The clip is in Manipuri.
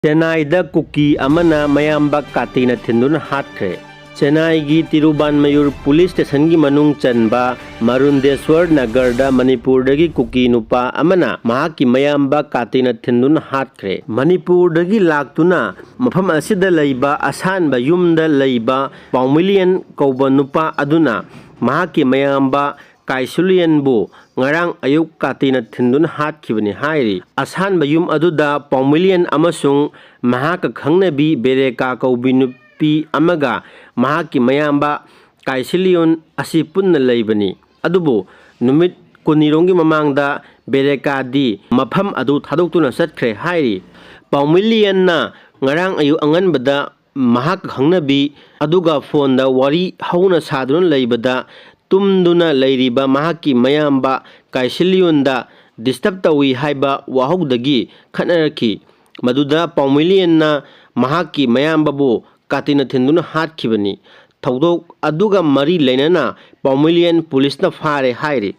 ꯆꯦꯟꯅꯥꯏꯗ ꯀꯨꯀꯤ ꯑꯃꯅ ꯃꯌꯥꯝꯕ ꯀꯥꯇꯤꯅ ꯊꯤꯟꯗꯨꯅ ꯍꯥꯠꯈ꯭ꯔꯦ꯫ ꯆꯦꯟꯅꯥꯏꯒꯤ ꯇꯤꯔꯨꯕꯥꯟꯃꯌꯨꯔ ꯄꯨꯂꯤꯁ ꯁ꯭ꯇꯦꯁꯟꯒꯤ ꯃꯅꯨꯡ ꯆꯟꯕ ꯃꯔꯨꯟꯗꯦꯁ꯭ꯋꯔ ꯅꯒꯔꯗ ꯃꯅꯤꯄꯨꯔꯗꯒꯤ ꯀꯨꯀꯤ ꯅꯨꯄꯥ ꯑꯃꯅ ꯃꯍꯥꯛꯀꯤ ꯃꯌꯥꯝꯕ ꯀꯥꯇꯤꯅ ꯊꯤꯟꯗꯨꯅ ꯍꯥꯠꯈ꯭ꯔꯦ꯫ ꯃꯅꯤꯄꯨꯔꯗꯒꯤ ꯂꯥꯛꯇꯨꯅ ꯃꯐꯝ ꯑꯁꯤꯗ ꯂꯩꯕ ꯑꯁꯥꯟꯕ ꯌꯨꯝꯗ ꯂꯩꯕ ꯄꯥꯎꯃꯤꯂꯤꯌꯟ ꯀꯧꯕ ꯅꯨꯄꯥ ꯑꯗꯨꯅ ꯃꯍꯥꯛꯀꯤ ꯃꯌꯥꯝꯕ ꯀꯥꯏꯁꯨꯂꯤꯌꯟꯕꯨ ꯉꯔꯥꯡ ꯑꯌꯨꯛ ꯀꯥꯇꯤꯅ ꯊꯤꯟꯗꯨꯅ ꯍꯥꯠꯈꯤꯕꯅꯤ ꯍꯥꯏꯔꯤ꯫ ꯑꯁꯥꯟꯕ ꯌꯨꯝ ꯑꯗꯨꯗ ꯄꯥꯎꯃꯤꯂꯤꯌꯟ ꯑꯃꯁꯨꯡ ꯃꯍꯥꯛꯀ ꯈꯪꯅꯕꯤ ꯕꯦꯔꯦꯀꯥ ꯀꯧꯕꯤ ꯅꯨꯄꯤ ꯑꯃꯒ ꯃꯍꯥꯛꯀꯤ ꯃꯌꯥꯝꯕ ꯀꯥꯏꯁꯤꯂꯤꯌꯟ ꯑꯁꯤ ꯄꯨꯟꯅ ꯂꯩꯕꯅꯤ꯫ ꯑꯗꯨꯕꯨ ꯅꯨꯃꯤꯠ 12ꯔꯣꯝꯒꯤ ꯃꯃꯥꯡꯗ ꯕꯦꯔꯦꯀꯥꯗꯤ ꯃꯐꯝ ꯑꯗꯨ ꯊꯥꯗꯣꯛꯇꯨꯅ ꯆꯠꯈ꯭ꯔꯦ ꯍꯥꯏꯔꯤ꯫ ꯄꯥꯎꯃꯤꯂꯤꯌꯟꯅ ꯉꯔꯥꯡ ꯑꯌꯨꯛ ꯑꯉꯟꯕꯗ ꯃꯍꯥꯛꯀ ꯈꯪꯅꯕꯤ ꯑꯗꯨꯒ ꯐꯣꯟꯗ ꯋꯥꯔꯤ ꯍꯧꯅ ꯁꯥꯗꯨꯅ ꯂꯩꯕꯗ ꯇꯨꯝꯗꯨꯅ ꯂꯩꯔꯤꯕ ꯃꯍꯥꯛꯀꯤ ꯃꯌꯥꯝꯕ ꯀꯥꯏꯁꯤꯂꯤꯌꯟꯗ ꯗꯤꯁꯇꯔꯕ ꯇꯧꯏ ꯍꯥꯏꯕ ꯋꯥꯍꯧꯗꯒꯤ ꯈꯠꯅꯔꯛꯈꯤ꯫ ꯃꯗꯨꯗ ꯄꯥꯎꯃꯤꯂꯤꯌꯟꯅ ꯃꯍꯥꯛꯀꯤ ꯃꯌꯥꯝꯕꯕꯨ ꯀꯥꯇꯤꯅ ꯊꯤꯟꯗꯨꯅ ꯍꯥꯠꯈꯤꯕꯅꯤ꯫ ꯊꯧꯗꯣꯛ ꯑꯗꯨꯒ ꯃꯔꯤ ꯂꯩꯅꯅ ꯄꯥꯎꯃꯤꯂꯤꯌꯟ ꯄꯨꯂꯤꯁꯅ ꯐꯥꯔꯦ ꯍꯥꯏꯔꯤ꯫